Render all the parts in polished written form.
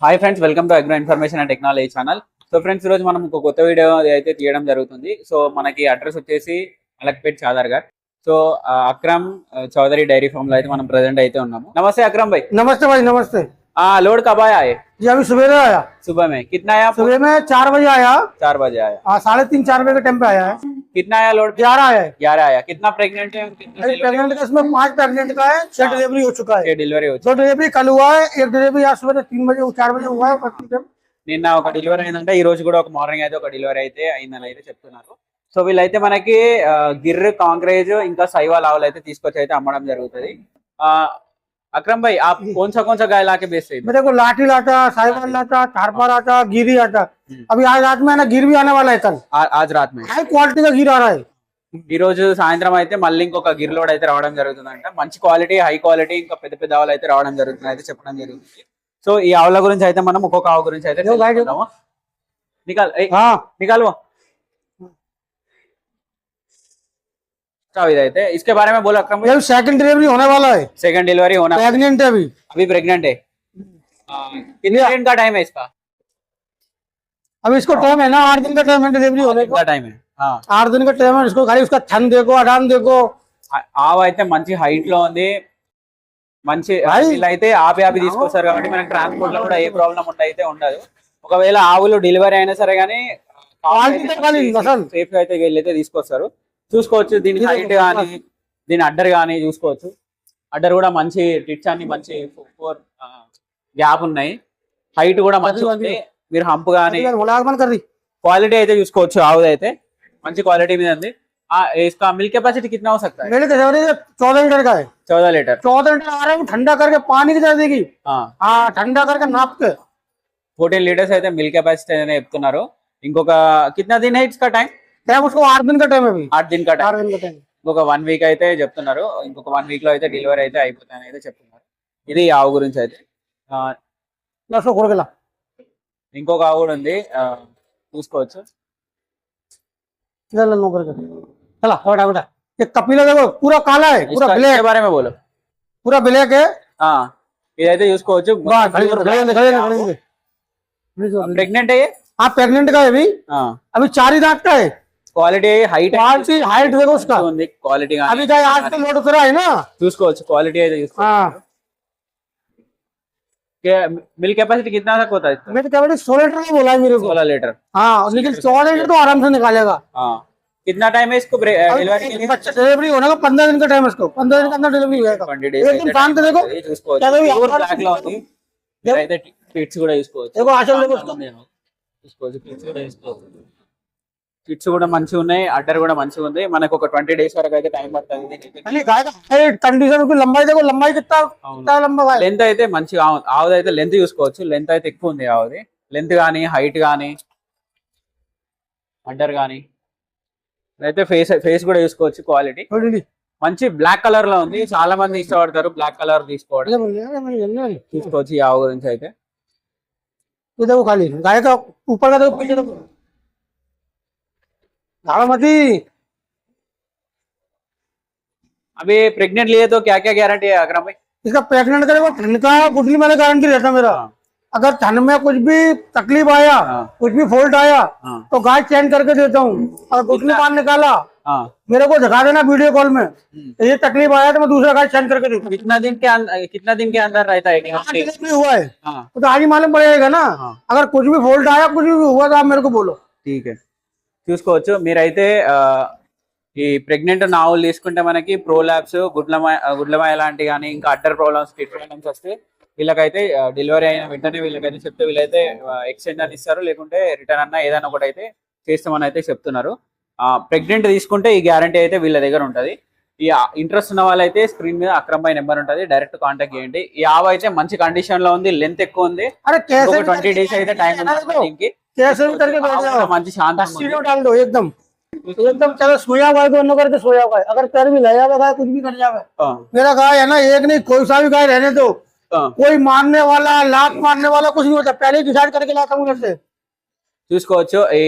Hi friends, welcome to agro information and technology channel. So friends, ఈరోజు మనం ఒక కొత్త వీడియో అయితే తీయడం జరుగుతుంది. సో మనకి అడ్రస్ వచ్చేసి Malakpet Chaderghat. So Akram Chaudhary dairy farm లో అయితే మనం ప్రెజెంట్ అయితే ఉన్నాము. नमस्ते अकरम भाई. नमस्ते भाई, नमस्ते। लोड कब आया है? जी अभी सुबह आया। सुबह में कितना आया? सुबह में 4 बजे आया। 4 बजे आया। 3:30-4 बजे के टाइम पे आया है। कितना आया लोड? 11 आया है। 11 आया। कितना प्रेग्नेंट है? प्रेग्नेंट का इसमें 5 प्रेग्नेंट का है। 6 डिलीवरी हो चुका है। डिलीवरी हो 2 डिलीवरी कल हुआ है, 1 डिलीवरी आज सुबह 3 बजे 4 बजे हुआ है। నిన్న ఒక డెలివరీ అయిందంటే ఈ రోజు కూడా ఒక మార్నింగ్ అయితే ఒక డెలివరీ అయితే అయిందని అయితే చెప్తున్నారు. సో వీళ్ళైతే మనకి గిర్ర కాంక్రేజ్ ఇంకా సైవాల్ ఆవులు అయితే తీసుకొచ్చి అయితే అమ్మడం జరుగుతుంది. अकरम भाई, आप कौन सा गाय लाके बेचते हैं? मेरे को लाठी लाता, साइवाल लाता, थारपार आता, गिरी आता। अभी आज रात में ना गिर भी आने वाला है। कल आज रात में हाई क्वालिटी का गिर आ रहा है। ఈ రోజు సాయంత్రం అయితే మళ్ళీ ఇంకొక గిర్ లోడ్ అయితే రావడం జరుగుతుందంట. మంచి క్వాలిటీ, హై క్వాలిటీ ఇంకా పెద్ద పెద్ద ఆవులు అయితే రావడం జరుగుతుంది అయితే చెప్పడం జరుగుతుంది. సో ఈ ఆవుల గురించి అయితే మనం ఒక్కొక్క ఆవు గురించి అయితే తెలుసుకుందాము. निकाल वो इधर इसके बारे में बोलो अकरम। सेकंड डिलीवरी होने वाला है। सेकंड डिलीवरी होना, प्रेग्नेंट है अभी प्रेग्नेंट है। कितने दिन का टाइम है इसका? अभी इसको टाइम है ना 8 दिन का टाइम है डिलीवरी होने का टाइम है। 8 दिन का टाइम है। इसको खाली उसका थन देखो, अडान देखो। ఆవు అయితే మంచి హైట్ లో ఉంది. మంచి అయితే ఆపి తీసుకొస్తారు కాబట్టి మనకి ట్రాన్స్పోర్ట్ లో కూడా ఏ ప్రాబ్లం అయితే ఉండదు. ఒకవేళ ఆవులు డెలివరీ అయినా సరే కానీ సేఫ్ గా అయితే వీళ్ళైతే తీసుకొస్తారు. చూసుకోవచ్చు దీని హైట్ గానీ, దీని అడ్డర్ గానీ చూసుకోవచ్చు. అడ్డర్ కూడా మంచి టిట్స్ అన్ని మంచి 4 గ్యాప్ ఉన్నాయి. హైట్ కూడా మంచి ఉంది. మీరు హంప్ గానీ క్వాలిటీ అయితే చూసుకోవచ్చు. ఆవుది అయితే మంచి క్వాలిటీ మీద ఉంది. इसका मिल्क कैपेसिटी कितना हो सकता है? मिल्क 14 लीटर का है। 14 लीटर। 14 लीटर आ रहा है। ठंडा करके पानी की तरह देगी। ठंडा करके नाप के 14 లీటర్స్ అయితే మిల్క్ కెపాసిటీ అని చెప్తున్నారు. ఇంకొక कितना दिन है इसका टाइम? उसको 8 दिन का टाइम है। 8 दिन का टाइम। ఇంకొక 1 వీక్ అయితే చెప్తున్నారు. ఇంకొక 1 వీక్ లో అయితే డెలివరీ అయితే అయిపోతాయని అయితే చెప్తున్నారు. ఇది ఆవు గురించి అయితే. ఇంకొక ఆవు కూడా ఉంది, చూసుకోవచ్చు. चला बेटा ये कपिला देखो पूरा काला है, पूरा ब्लैक। के बारे में बोलो। पूरा ब्लैक है। ఇదైతే చూసుకోవచ్చు. प्रेग्नेंट है ये? प्रेग्नेंट का है अभी 4 ही दांत का है। क्वालिटी हाइट देखो उसका क्वालिटी अभी का आज तो लोड उतरा है ना। చూసుకోవచ్చు క్వాలిటీ అయితే చూసుకోవచ్చు. मिल्क कैपेसिटी कितना तक होता है? मैं तो कैपेसिटी 16 लीटर का बोला है मेरे को। 16 लीटर। लेकिन 14 लीटर तो आराम से निकालेगा। कितना टाइम है इसको डिलीवरी के लिए? डिलीवरी होने का 15 दिन का टाइम है इसको। 15 दिन के अंदर डिलीवरी होगा। 20 डेज। एक दिन शांत देखो ब्लैक లో ఉంది. అయితే టిట్స్ కూడా చూసుకోవచ్చు. देखो आचल देखो చూసుకోవచ్చు. టిట్స్ కూడా మంచిగా ఉన్నాయి. అడ్డర్ కూడా మంచిగా ఉంది. మనకు ఒక 20 డేస్ వరకు అయితే టైం పడుతుంది. कंडीशन की लंबाई देखो, लंबाई कितना लंबा है। లెంత్ అయితే మంచిగా ఆవుది అయితే లెంత్ చూసుకోవచ్చు. లెంత్ అయితే ఎక్కువ ఉంది ఆవుది. లెంత్ గానీ, హైట్ గానీ, అడ్డర్ గానీ, అయితే ఫేస్ కూడా చూసుకోవచ్చు. క్వాలిటీ మంచి బ్లాక్ కలర్ లో ఉంది. చాలా మంది ఇష్టపడతారు బ్లాక్ కలర్ తీసుకోవడం. చూసుకోవచ్చు ఈ ఆవు గురించి అయితే. देखो खाली गाय का ऊपर का देखो, पीछे देखो। अभी प्रेग्नेंट लिए तो क्या क्या गारंटी है अकरम भाई? इसका प्रेग्नेंट का ठंड का गुठली में गारंटी रहता मेरा। अगर ठंड में कुछ भी तकलीफ आया, कुछ भी फॉल्ट आया, तो गाय चेंज करके देता हूँ। अगर गुठली बाहर निकाला मेरे को दिखा देना वीडियो कॉल में। ये तकलीफ आया तो मैं दूसरा गाय चेंज करके देता हूँ। कितना दिन के अंदर रहता है? हुआ है तो आज ही मालूम पड़ेगा ना। अगर कुछ भी फॉल्ट आया, कुछ भी हुआ तो आप मेरे को बोलो। ठीक है, చూసుకోవచ్చు. మీరైతే ఈ ప్రెగ్నెంట్ ఆవులు తీసుకుంటే మనకి ప్రోలాప్స్, గుడ్లమాయ లాంటి కానీ ఇంకా అడ్డర్ ప్రాబ్లమ్స్, కిట్ ప్రాబ్లమ్స్ వస్తే వీళ్ళకైతే డెలివరీ అయిన వెంటనే వీళ్ళకైతే చెప్తే వీళ్ళైతే ఎక్స్టెండ్ అని ఇస్తారు, లేకుంటే రిటర్న్ అన్న ఏదైనా ఒకటి అయితే చేస్తామని అయితే చెప్తున్నారు. ప్రెగ్నెంట్ తీసుకుంటే ఈ గ్యారంటీ అయితే వీళ్ళ దగ్గర ఉంటుంది. ఈ ఇంట్రెస్ట్ ఉన్న వాళ్ళైతే స్క్రీన్ మీద అక్రమ్ భాయ్ నెంబర్ ఉంటుంది, డైరెక్ట్ కాంటాక్ట్ చేయండి. ఈ ఆవు అయితే మంచి కండిషన్ లో ఉంది, లెంత్ ఎక్కువ ఉంది. 20 డేస్ అయితే టైం ఉంది. మంచి శాంతం एकदम एकदम चलो सोया हुआ है, करके सोया हुआ है। अगर पैर भी लगा हुआ है, कुछ भी कर जावे। मेरा गाय है ना, एक नहीं कोई सा भी गाय रहने दो। कोई मारने वाला, लात मारने वाला कुछ नहीं होता। पहले डिसाइड करके लाता हूँ से। చూసుకోవచ్చు. ఈ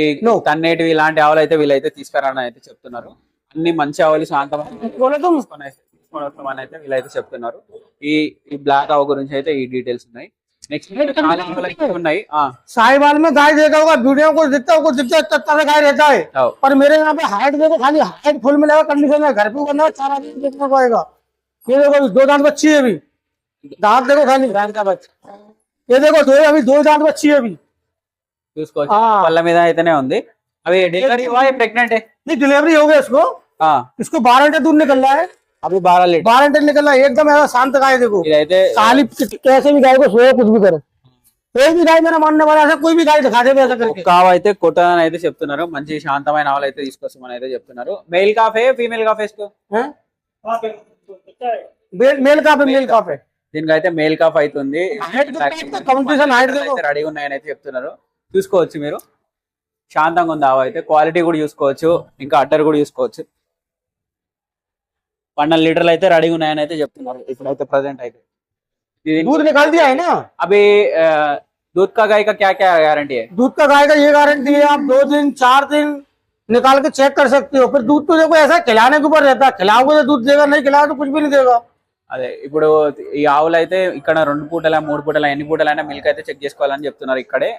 తన్నేటివి ఇలాంటి ఆవులు అయితే వీళ్ళైతే తీసుకురాని అయితే చెప్తున్నారు. అన్ని మంచి ఆవులు శాంతమైన అయితే వీళ్ళైతే చెప్తున్నారు. ఈ బ్లాక్ ఆవు గురించి అయితే ఈ డీటెయిల్స్ ఉన్నాయి. నెక్స్ట్ చాలా ఆవులు అయితే ఉన్నాయి साहिवाल में गाय देखा होगा वीडियो को दिखता है तरह गाय रहता है आओ। पर मेरे यहाँ पे हाइट देखो खाली हाइट फुल मिलेगा कंडीशन है घर पे बना 4 आदमी देखने को आएगा ये देखो अभी 2 दांत बच्ची है अभी दांत देखो खाली दांत का बच्चा ये देखो अभी 2 दांत बच्ची है अभी చూసుకోవచ్చు పళ్ళ మీద అయితేనే ఉంది అవి డెలివరీ ప్రెగ్నెంట్ नहीं डिलीवरी हो गया इसको 12 लीटर दूध निकल रहा है అవి 12 లీటర్ 12 लीटर निकल रहा है एकदम ऐसा शांत गाय देखो ఇదైతే काली कैसे भी गाय को सोए कुछ भी करे कोई भी गाय मेरा मानने वाला ऐसा कोई भी गाय दिखा दे ऐसा करके కావ అయితే కొట్టని అయితే చెప్తున్నారు మంచి శాంతమైన ఆవులు అయితే తీసుకొస్తామని అయితే చెప్తున్నారు మెయిల్ కాఫే ఫీమేల్ కాఫే हैं? मेल का पे దీనికి అయితే మేల్ కాఫ్ అవుతుంది कंपटीशन हाइट देखो రెడీ ఉన్నాయని అయితే చెప్తున్నారు చూసుకోవచ్చు మీరు శాంతంగా ఉంది ఆవు అయితే క్వాలిటీ కూడా చూసుకోవచ్చు ఇంకా అడ్డర్ కూడా చూసుకోవచ్చు 12 లీటర్లు అయితే రెడీ ఉన్నాయని అయితే చెప్తున్నారు ఇప్పుడైతే ప్రెసెంట్ అయితే दूध निकाल दिया है ना अभी दूध का गाय का क्या क्या गारंटी है दूध का गाय का ये गारंटी है आप 2 दिन 4 दिन निकाल के चेक कर सकते हो फिर दूध तो देखो ऐसा खिलाने के ऊपर रहता है खिलाओगे तो दूध देगा नहीं खिलाओ तो कुछ भी नहीं देगा అదే ఇప్పుడు ఈ ఆవులు అయితే ఇక్కడ 2 పూటల 3 పూటల ఎన్ని పూటలైనా మిల్క్ అయితే చెక్ చేసుకోవాలని చెప్తున్నారు ఇక్కడే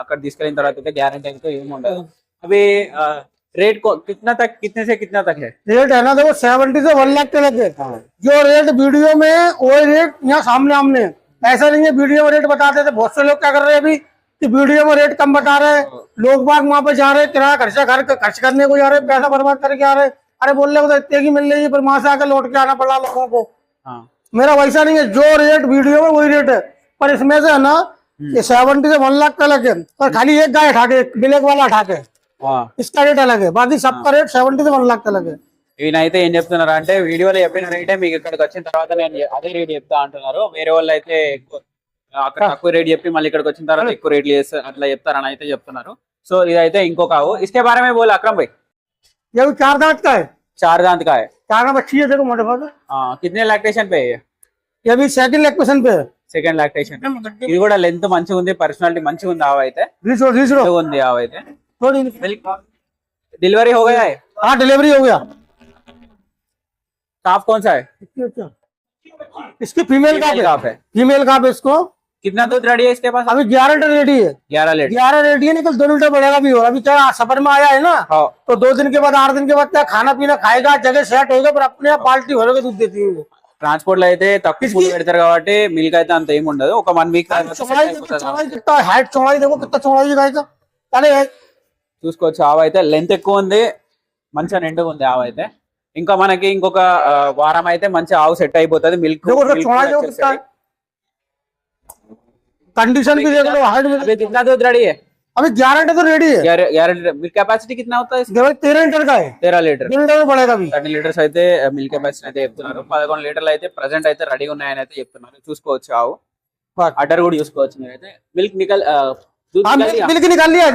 అక్కడ తీసుకెళ్ళిన తర్వాత అయితే గ్యారంటీ అయితే ఏమి ఉండదు అవి रेट को कितने से कितना तक है रेट है ना देखो 70 से 1 लाख तक है जो रेट वीडियो में वही रेट यहाँ सामने आमने ऐसा नहीं है वीडियो में रेट बताते थे बहुत से लोग क्या कर रहे हैं अभी कि वीडियो में रेट कम बता रहे हैं लोग बाग वहां पे जा रहे हैं किराया खर्च करने को जा रहे हैं पैसा बर्बाद करके आ रहे हैं अरे बोल रहे तो इतने की मिल रही है फिर वहां से आकर लौट के आना पड़ा लोगों को मेरा वैसा नहीं है जो रेट वीडियो में वही रेट है पर इसमें से है ना ये 70 से 1 लाख का लगे पर खाली एक गाय हटा के ब्लैक वाला हटा के इसका रेट अलग है बाकी सबका रेट 70 से 1 लाख का लगे ఈయనైతే ఏం చెప్తున్నారు అంటే వీడియోలో చెప్పిన రేటే మీకు ఇక్కడికి వచ్చిన తర్వాత నేను అదే రేట్ చెప్తా అంటున్నారు వేరే వాళ్ళు అయితే అక్కడ తక్కువ రేట్ చెప్పి మళ్ళీ ఇక్కడికి వచ్చిన తర్వాత ఎక్కువ రేట్లు చేస్తారు అట్లా చెప్తారని అయితే చెప్తున్నారు సో ఇదైతే ఇంకొక ఆవు इसके बारे में बोल अकरम भाई ये 4 दांत का है 4 दांत का है 4 बच्ची है देखो मोटे भाई कितने लैक्टेशन पे है ये अभी सेकंड लैक्टेशन पे है సెకండ్ లాక్టేషన్ ఇది కూడా లెంత్ మంచిగా ఉంది పర్సనాలిటీ మంచిగా ఉంది ఆవు అయితే ఉంది ఆవు అయితే डिलीवरी हो गया है हाँ डिलीवरी हो गया काफ कौन सा है इसकी फीमेल काफ है फीमेल काफ है इसको कितना दूध रेडी है इसके पास अभी 11 लीटर रेडी है 11 लीटर 11 रेडी है निकल 2 लीटर बढ़ेगा भी और अभी क्या सफर में आया है ना तो 2 दिन के बाद 8 दिन के बाद क्या खाना पीना खाएगा जगह सेट होगा पर अपने आप बाल्टी भरोगे दूध देती है ట్రాన్స్పోర్ట్ లో అయితే తక్కువ ఫుడ్ పెడతారు కాబట్టి మిల్క్ అయితే అంత ఏమి ఉండదు ఒక 1 వీక్ हाइट चौड़ाई देखो कितना चौड़ाई गाय का अरे చూసుకోవచ్చు ఆవు అయితే లెంత్ ఎక్కువ ఉంది మంచిగా నిండుగా ఉంది ఆవు అయితే ఇంకా మనకి ఇంకొక వారం అయితే మంచి ఆవు సెట్ అయిపోతుంది మిల్క్ कंडीशन भी देख लो हाइट में अभी कितना दूध रेडी है अभी 11 लीटर तो रेडी है 11 लीटर मिल्क कैपेसिटी कितना होता है इसका 13 लीटर का है 13 లీటర్ 3 लीटर बढ़ेगा अभी 30 లీటర్స్ అయితే మిల్క్ కెపాసిటీ అయితే చెప్తున్నారు 11 లీటర్లు అయితే ప్రెసెంట్ అయితే రెడీ ఉన్నాయని అయితే చెప్తున్నారు చూసుకోవచ్చు ఆవు అడ్డర్ కూడా చూసుకోవచ్చు మీరైతే మిల్క్ मिल्क निकाल लिया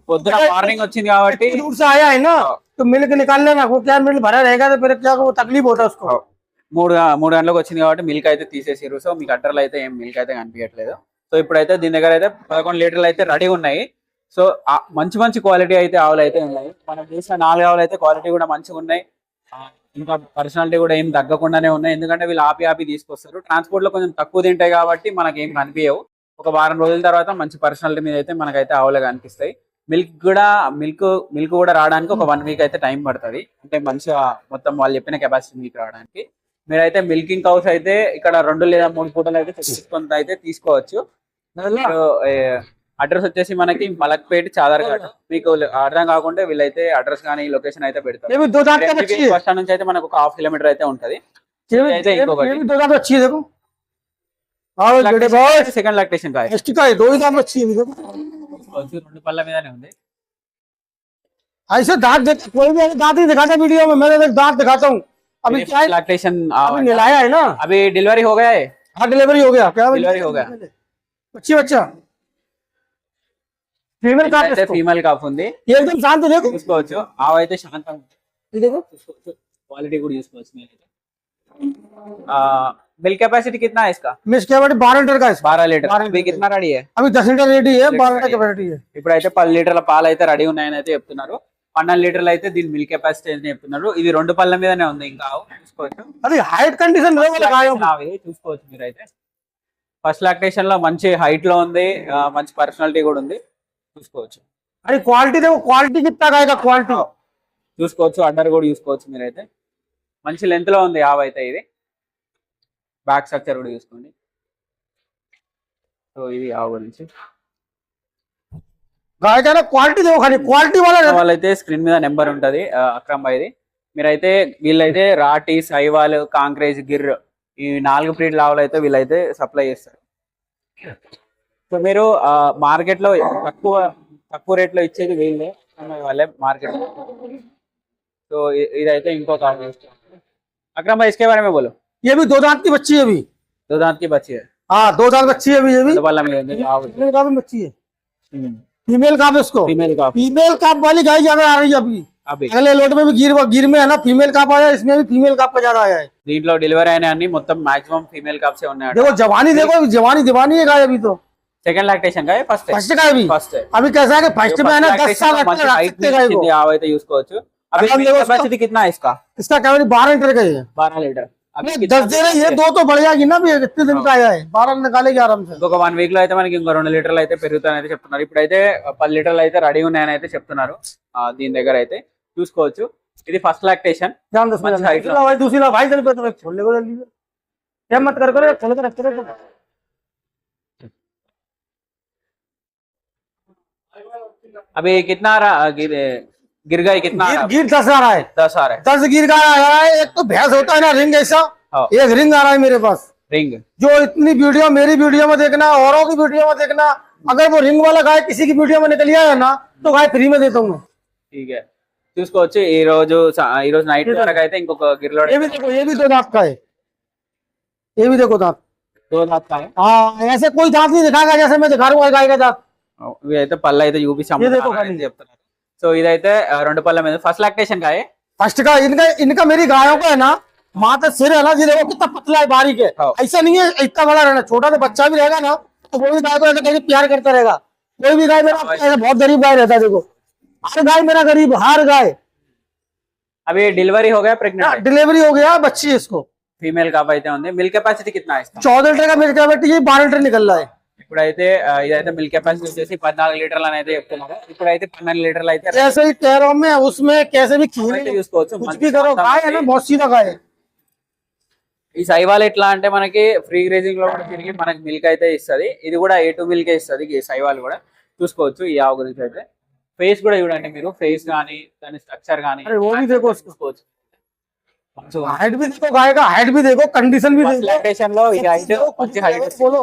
పొద్దున మార్నింగ్ వచ్చింది కాబట్టి दूर से आया है ना तो मिल्क निकाल लेना वो क्या मिल्क भरा रहेगा तो फिर क्या वो तकलीफ होता है उसको 3 గంటలకు వచ్చింది కాబట్టి మిల్క్ అయితే తీసేసారు సో మీకు అడ్డర్లు అయితే ఏం మిల్క్ అయితే కనిపించట్లేదు సో ఇప్పుడైతే దీని దగ్గర అయితే 11 లీటర్లు అయితే రెడీ ఉన్నాయి సో మంచి మంచి క్వాలిటీ అయితే ఆవులు అయితే ఉన్నాయి మనం చూసిన 4 ఆవులు అయితే క్వాలిటీ కూడా మంచిగా ఉన్నాయి ఇంకా పర్సనాలిటీ కూడా ఏం తగ్గకుండానే ఉన్నాయి ఎందుకంటే వీళ్ళు ఆపి తీసుకొస్తారు ట్రాన్స్పోర్ట్ లో కొంచెం తక్కువ తింటాయి కాబట్టి మనకి ఏం కనిపించవు ఒక వారం రోజుల తర్వాత మంచి పర్సనాలిటీ మీద అయితే మనకైతే ఆవులు కనిపిస్తాయి మిల్క్ కూడా రావడానికి ఒక 1 వీక్ అయితే టైం పడుతుంది అంటే మంచిగా మొత్తం వాళ్ళు చెప్పిన కెపాసిటీ మిల్క్ రావడానికి మీరైతే మిల్కింగ్ కౌస్ అయితే ఇక్కడ 2 లేదా 3 పూటలు అయితే తీసుకుంత అయితే తీసుకోవచ్చు అడ్రస్ వచ్చేసి మనకి మలక్పేట చాదర్ఘాట్ మీకు అర్థం కాకుండా వీళ్ళైతే అడ్రస్ కానీ లొకేషన్ అయితే పెడతారు బస్ స్టాండ్ నుంచి అయితే మనకు ఒక 1/2 కిలోమీటర్ అయితే ఉంటది అయితే ఇంకొకటి సెకండ్ లాక్టేషన్ కాయ 2 పళ్ళ మీదనే ఉంది ऐसे दांत कोई भी दांत ही दिखाता वीडियो में मैं दांत दिखाता हूँ अभी क्या लैक्टेशन लाया है ना अभी डिलीवरी हो गया है हाँ डिलीवरी हो गया क्या डिलीवरी हो गया बच्चा फीमेल काफ फीमेल काफ ఉంది एकदम शांत देखो చూసుకోవచ్చు ఆవు అయితే శాంతంగా ఉంది देखो क्वालिटी కూడా చూసుకోవచ్చు మీరైతే मिल्क कैपेसिटी कितना है इसका मिल्क कैपेसिटी 12 लीटर का है 12 లీటర్ अभी कितना రెడీ है अभी 10 लीटर रेडी है 12 लीटर कैपेसिटी है ఇప్పుడైతే 10 లీటర్ల పాలు అయితే రెడీ ఉన్నాయని అయితే చెప్తున్నారు 12 లీటర్లు అయితే దీని మిల్క్ కెపాసిటీ అని చెప్తున్నారు ఇది 2 పళ్ళ మీదనే ఉంది ఇంకా చూసుకోవచ్చు అది హైట్ కండిషన్ చూసుకోవచ్చు మీరైతే ఫస్ట్ లాక్టేషన్ లో మంచి హైట్ లో ఉంది, మంచి పర్సనాలిటీ కూడా ఉంది, చూసుకోవచ్చు. अरे क्वालिटी देखो, क्वालिटी कितना का आएगा क्वालिटी। చూసుకోవచ్చు, అడ్డర్ కూడా చూసుకోవచ్చు మీరైతే. మంచి లెంత్ లో ఉంది ఆవు అయితే. ఇది బ్యాక్ స్ట్రక్చర్ కూడా చూసుకోండి. సో ఇది ఆవు గురించి. गाय का ना क्वालिटी देखो, खाली क्वालिटी वाला रहता వాళ్ళైతే స్క్రీన్ మీద నెంబర్ ఉంటది అక్రమ్ భాయ్ది. మీరైతే వీళ్ళైతే రాటి, సైవాల్, కాంక్రేజ్, గిర్ ఈ 4 బ్రీడ్ ఆవులు అయితే వీళ్ళైతే సప్లై చేస్తారు. సో మీరు మార్కెట్ లో తక్కువ రేట్ లో ఇచ్చేది వీళ్ళే, వాళ్ళే మార్కెట్. तो इधर तो इनको काम है। अकरम भाई इसके बारे में बोलो। ये भी 2 दांत की बच्ची है अभी। 2 दांत की बच्ची है। हाँ 2 दांत बच्ची है अभी। ये भी तो वाला में फीमेल का भी बच्ची है। फीमेल का इसको फीमेल काप वाली गाय ज्यादा आ रही है अभी। अगले लोट में भी गिर में है ना फीमेल काप आया, इसमें भी फीमेल काप का ज्यादा आया है। దీంట్లో డెలివరీ అయిన అన్ని మొత్తం మాక్సిమం ఫీమేల్ కాప్సే ఉన్నాయి. देखो जवानी, देखो जवानी दीवानी है गाय अभी तो। सेकंड लैक्टेशन का है, फर्स्ट का भी फर्स्ट है। अभी कैसा है कि फर्स्ट में है ना 10 साल रख सकते गाय को। ఆవు అయితే చూసుకోవచ్చు. अभी कैपेसिटी कितना है इसका? इसका कैपेसिटी 12 लीटर का है। 12 లీటర్. అभी 10 दे रही है, 2 तो बढ़ जाएगी ना, इतने दिन का आया है, 12 निकालेगी आराम से। ఇంకొక 1 వీక్ లో అయితే మనకి ఇంకో 2 లీటర్లు అయితే పెరుగుతాయని అయితే చెప్తున్నారు. ఇప్పుడైతే 10 లీటర్లు అయితే రెడీ ఉన్నాయని అయితే చెప్తున్నారు. దీని దగ్గర అయితే చూసుకోవచ్చు. ఇది ఫస్ట్ లాక్టేషన్. ध्यान दो भाई, दूसरी ला भाई, चल पे तो छोड़ ले को जल्दी से, क्या मत कर करो, खोल के रख रहे। अभी कितना गिर गए कितना? गिर 10 आ रहा है। 10 आ रहा है। 10 गिर का आ रहा है। एक तो भैंस होता है ना रिंग ऐसा, एक रिंग आ रहा है मेरे पास। रिंग जो इतनी वीडियो मेरी वीडियो में देखना, औरों की वीडियो में देखना, अगर वो रिंग वाला गाय किसी की वीडियो में निकल आया ना तो गाय फ्री में देता हूँ मैं। ठीक है, చూసుకోవచ్చు. ఈ రోజు నైట్ వరకు అయితే ఇంకొక గిర్లోడ్. ये भी देखो, ये भी 2 दांत का है। ये भी देखो दांत 2 दांत का है। हाँ ऐसे कोई दांत नहीं दिखाएगा जैसे मैं दिखा रहा हूँ गाय का दांत। ఇవి అయితే పళ్ళ అయితే చూపిస్తాం చెప్తున్నారు. సో ఇదైతే 2 పళ్ళ మీద ఫస్ట్ లాక్టేషన్ का है। फर्स्ट का इनका मेरी गायों का है ना माथा सिर है ना, ये देखो कितना पतला है, बारीक है। ऐसा नहीं है इतना बड़ा रहना, छोटा तो बच्चा भी रहेगा ना तो वो भी गाय को ऐसा कैसे प्यार करता रहेगा। कोई भी गाय मेरा ऐसा बहुत गरीब गाय रहता है, देखो हर गाय मेरा गरीब, हर गाय। अभी डिलीवरी हो गया, प्रेग्नेंट डिलीवरी हो गया, बच्ची है इसको। फीमेल का అయితే ఉంది. మిల్క్ కెపాసిటీ कितना है इसका? 14 लीटर का मिल्क कैपेसिटी, ये 12 लीटर निकल रहा है। ఇప్పుడైతే ఇదైతే మిల్క్ కెపాసిటీ వచ్చేసి 14 లీటర్లు అని అయితే చెప్తున్నారు. ఇప్పుడైతే 12 లీటర్లు అయితే ऐसे ही कह रहा हूं मैं, उसमें कैसे भी అయితే చూసుకోవచ్చు. कुछ भी करो, गाय है ना बहुत सीधा गाय है। ఈ సైవాల్ ఎట్లా అంటే మనకి ఫ్రీ గ్రేజింగ్ లో కూడా తిరిగి మనకి మిల్క్ అయితే ఇస్తుంది. ఇది కూడా A2 మిల్క్ ఇస్తుంది ఈ సైవాల్ కూడా. చూసుకోవచ్చు ఈ ఆవు గురించి అయితే. ఫేస్ కూడా చూడండి మీరు, ఫేస్ గానీ దాని స్ట్రక్చర్ గానీ చూసుకోవచ్చు. हाइट भी देखो गाय का, हाइट भी देखो, कंडीशन भी देखो। लैक्टेशन लो ये हाइट మంచి హైట్ बोलो,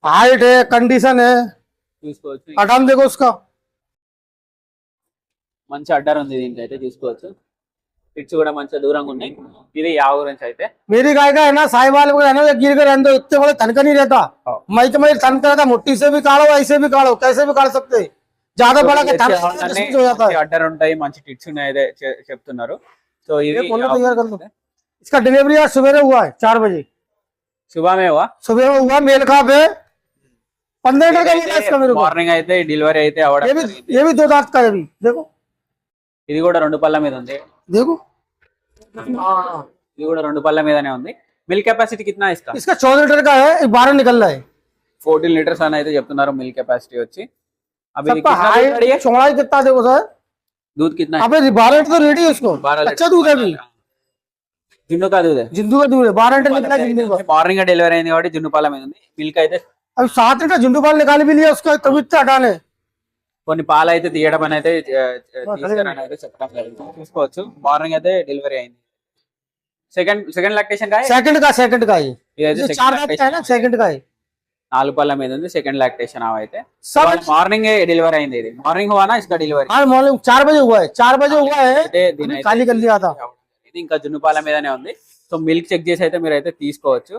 हाइट है, कंडीशन है, చూసుకోవచ్చు. अडाम देखो उसका, మంచి అడ్డర్ ఉంది దీనికి అయితే చూసుకోవచ్చు. పిట్స్ కూడా మంచి దూరంగా ఉన్నాయి. ఇది ఆవు గురించి అయితే. मेरी गाय का है ना साहिवाल है ना, गिर कर रहने दो, इतने बड़े थन का नहीं रहता। मैं तो मैं थन का रहता, मुट्ठी से भी काढ़ो, ऐसे भी काढ़ो, कैसे भी काढ़ सकते, ज्यादा बड़ा का थन हो जाता है। అడ్డర్ ఉంటాయి, మంచి టిట్స్ ఉన్నాయి అయితే చెప్తున్నారు. సో ఇది इसका डिलीवरी आज सवेरे हुआ है 4 बजे सुबह में हुआ। सुबह में हुआ, मेल का पे 15 लीटर का मिला इसका मेरे को। మార్నింగ్ అయితే డెలివరీ అయితే అవడం. ये भी 2 दांत का है अभी, देखो ఇది కూడా 2 పళ్ళ మీద ఉంది. देखो ఇది కూడా 2 పళ్ళ మీదనే ఉంది. మిల్క్ కెపాసిటీ कितना है इसका? इसका 14 लीटर का है, 12 निकल रहा है। 14 లీటర్స్ అని అయితే చెప్తున్నారు మిల్క్ కెపాసిటీ వచ్చి. अभी सबका हाइट चौड़ाई कितना देखो सर, दूध कितना है? अबे 12 लीटर तो रेडी है उसको, 12 अच्छा दूध है अभी, जिन्नू का दूध है, जिंदू का दूध है, 12 लीटर निकला जिंदू का। మార్నింగ్ డెలివరీ అయింది కాబట్టి జున్ను పాల మీద ఉంది. మిల్క్ అయితే अभी 7 लीटर जिंदू पाल निकाल भी लिया उसका, तभी इतना हटाने। కొన్ని పాలు అయితే తీయడం అని అయితే తీస్తారని అయితే చెప్పడం జరిగింది. చూసుకోవచ్చు మార్నింగ్ అయితే డెలివరీ అయింది. సెకండ్ లాక్టేషన్ का है। सेकंड का है, ఇదైతే ये 4 दांत का है ना, सेकंड का है। 4 పళ్ళ మీద ఉంది. సెకండ్ లాక్టేషన్ ఆవు అయితే सब మార్నింగ్ డెలివరీ అయింది. ఇది మార్నింగ్ हुआ ना इसका डिलीवरी? हाँ मॉर्निंग 4 बजे हुआ है, 4 बजे हुआ है, అయితే దీని అయితే खाली कर लिया था। ఇది ఇంకా జున్ను పాల మీదనే ఉంది. సో మిల్క్ చెక్ చేసి అయితే మీరు అయితే తీసుకోవచ్చు.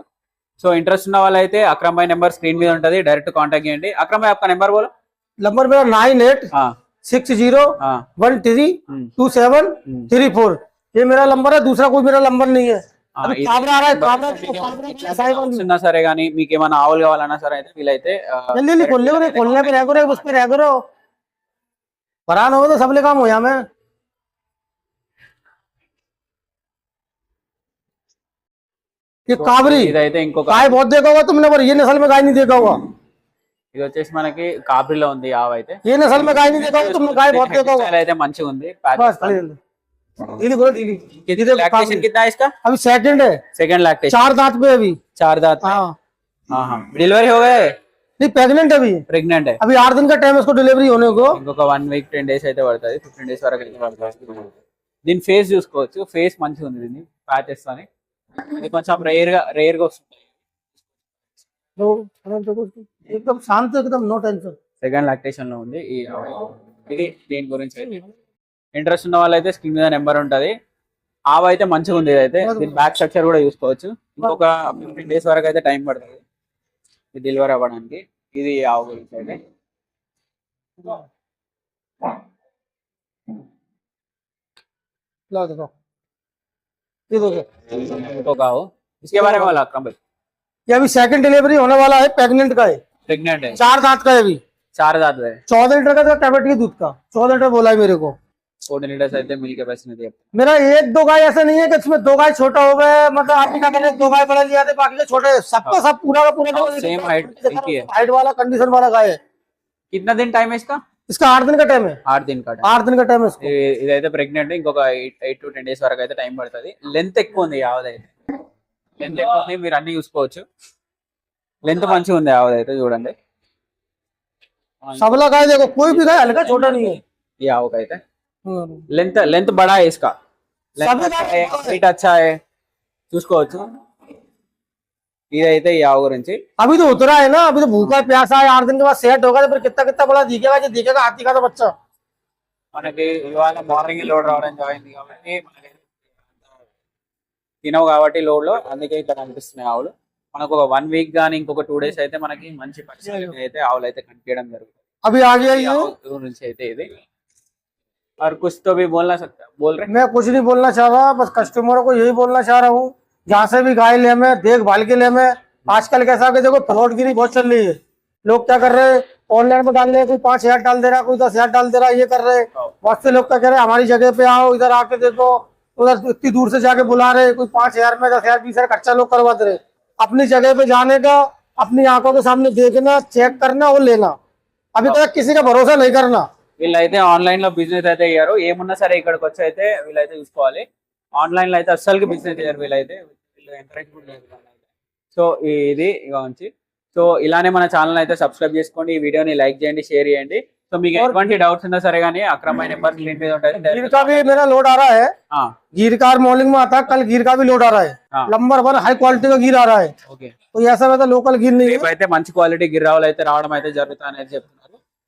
సో ఇంట్రెస్ట్ ఉన్న వాళ్ళైతే అక్రమ్ భాయ్ నెంబర్ స్క్రీన్ మీద ఉంటది, డైరెక్ట్ కాంటాక్ట్ చేయండి. అక్రమ్ భాయ్ आपका नंबर बोलो। नंबर मेरा 9860132734, ये मेरा नंबर है, दूसरा कोई मेरा नंबर नहीं है। अभी काबरा आ रहा है, काबरा ఉన్నా సరే కానీ మీకు ఏమైనా ఆవులు కావాలన్నా సరే అయితే వీలైతే जल्दी खोलने पे रह करो, उस पे रह करो, परान हो तो सबले काम हो या मैं। ये काबरी ఇదైతే ఇంకొక गाय बहुत देखा होगा तुमने, पर ये नस्ल में गाय नहीं देखा होगा। ఇది వచ్చేసి మనకి కాబ్రీలో ఉంది ఆవు అయితే ये नस्ल में गाय नहीं देखा होगा तुमने, गाय बहुत देखा होगा। Style అయితే మంచిగా ఉంది बस खाली दीदी बोलो दीदी, कितनी लैक्टेशन कितना है इसका अभी सेकंड है, सेकंड लैक्टेशन 4 दांत पे अभी। 4 दांत हाँ हाँ डिलीवरी हो गए नहीं, प्रेग्नेंट अभी, प्रेग्नेंट है अभी 8 दिन का टाइम है उसको डिलीवरी होने को। ఇంకొక 1 వీక్ 10 డేస్ అయితే పడుతుంది 15 డేస్ వరకు అయితే పడుతుంది దీని ఫేస్ చూసుకోవచ్చు ఫేస్ మంచిగా ఉంది దీన్ని ప్యాచెస్ అని ఇది కొంచెం రేర్ గా వస్తుంది तो एकदम शांत, एकदम नो टेंशन। సెకండ్ లాక్టేషన్ లో ఉంది ఈ ఇది దీని గురించి ఇంట్రెస్ట్ ఉన్న వాళ్ళైతే స్క్రీన్ మీద నెంబర్ ఉంటది ఆవు అయితే మంచిగా ఉంది ఇదైతే దీని బ్యాక్ స్ట్రక్చర్ కూడా చూసుకోవచ్చు ఇంకొక 15 డేస్ వరకు అయితే టైం పడుతుంది ఇది డెలివరీ అవ్వడానికి ఇది ఆవు గురించి అయితే ला देखो, ये देखो, ఇంకొక ఆవు इसके बारे में बोला अकरम भाई ये अभी सेकंड डिलीवरी होने वाला है, प्रेग्नेंट का है, प्रेग्नेंट है 4 दांत का है अभी, 4 दांत है 14 लीटर का टैबलेट की दूध का 14 लीटर बोला है मेरे को। 14 लीटर्स అయితే మిల్క్ కెపాసిటీ ఉంది मेरा 1-2 गाय ऐसा नहीं है कि इसमें 2 गाय छोटा हो गए, मतलब आप क्या करें 2 गाय बड़ा लिया थे बाकी के छोटे, सबका सब पूरा का पूरा सेम हाइट एक ही है हाइट वाला कंडीशन वाला गाय है। कितना दिन टाइम है इसका इसका 8 दिन का टाइम है, 8 दिन का time. 8 दिन का टाइम है इसको। ఇదైతే ప్రెగ్నెంట్ ఇంకొక 8 to 10 డేస్ వరకు అయితే టైం పడుతుంది లెంత్ ఎక్కువ ఉంది ఆవుదైతే లెంత్ ఎక్కువ ఉంది మీరు అన్ని చూసుకోవచ్చు లెంత్ మంచిగా ఉంది ఆవుదైతే చూడండి सबला गाय देखो, कोई भी गाय हल्का छोटा नहीं है। ఈ ఆవుకైతే లెంత్ బడా है इसका सब హైట్ अच्छा है చూసుకోవచ్చు ఇదైతే ఈ ఆవు గురించి अभी तो उतरा है ना, अभी तो भूखा प्यासा है, 8 दिन के बाद सेट होगा तो फिर कितना कितना बड़ा दिखेगा, जो दिखेगा हाथी का तो बच्चा। మనకి ఇవాళ మార్నింగ్ లోడ్ రావడం జాయింది కాబట్టి మనకి తినవు కాబట్టి లోడ్ లో అందుకే ఇట్లా కనిపిస్తున్నాయి ఆవులు మనకు ఒక 1 వీక్ గానీ ఇంకొక 2 డేస్ అయితే మనకి మంచి పరిస్థితి అయితే ఆవులు అయితే కనిపించడం జరుగుతుంది अभी आ गया ये, ఆవు గురించి అయితే ఇది और कुछ तो भी बोलना सकता बोल रहे मैं कुछ नहीं बोलना चाह रहा, बस कस्टमरों को यही बोलना चाह रहा हूँ, जहाँ से भी गाय ले में देखभाल के लिए में आजकल कैसा कि देखो फ्रॉडगिरी बहुत चल रही है, लोग क्या कर रहे हैं ऑनलाइन में डाल रहे हैं, कोई 5,000 डाल दे रहा, कोई 10,000 डाल दे रहा, ये कर रहे। बहुत से लोग क्या कह रहे हैं हमारी जगह पे आओ, इधर आके देखो, उधर इतनी दूर से जाके बुला रहे, कोई 5,000 में 10,000 20,000 खर्चा लोग करवा दे रहे। अपनी जगह पे जाने का, अपनी आंखों के सामने देखना, चेक करना और लेना, अभी तक किसी का भरोसा नहीं करना। వీళ్ళైతే ఆన్లైన్ లో బిజినెస్ అయితే అయ్యారు ఏమున్నా సరే ఇక్కడికి వచ్చి అయితే వీళ్ళైతే చూసుకోవాలి ఆన్లైన్ లో అయితే అస్సలకి బిజినెస్ అయ్యారు వీళ్ళైతే వీళ్ళు ఎంకరేజ్మెంట్ సో ఇది ఇక ఉంచి సో ఇలానే మన ఛానల్ అయితే సబ్స్క్రైబ్ చేసుకోండి ఈ వీడియోని లైక్ చేయండి షేర్ చేయండి సో మీకు ఎటువంటి డౌట్స్ ఉన్నా సరే కానీ అక్రమ నెంబర్ స్క్రీన్ మీద ఉంటాయి गिर का भी मेरा लोड आ रहा है, गिर का मॉर्निंग में आता है, कल गिर का भी लोड आ रहा है, नंबर 1 हाई क्वालिटी का गिर आ रहा है। ఓకే तो ऐसा वैसा लोकल गिर नहीं है। రేపైతే మంచి క్వాలిటీ గిర్రావులు అయితే రావడం అయితే జరుగుతుంది అనేది చెప్తున్నారు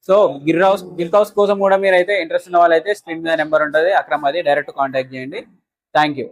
సో గిర్హౌస్ కోసం కూడా మీరు అయితే ఇంట్రెస్ట్ ఉన్న వాళ్ళైతే స్క్రీన్ మీద నెంబర్ ఉంటుంది అక్రమ్ అది డైరెక్ట్ కాంటాక్ట్ చేయండి థ్యాంక్ యూ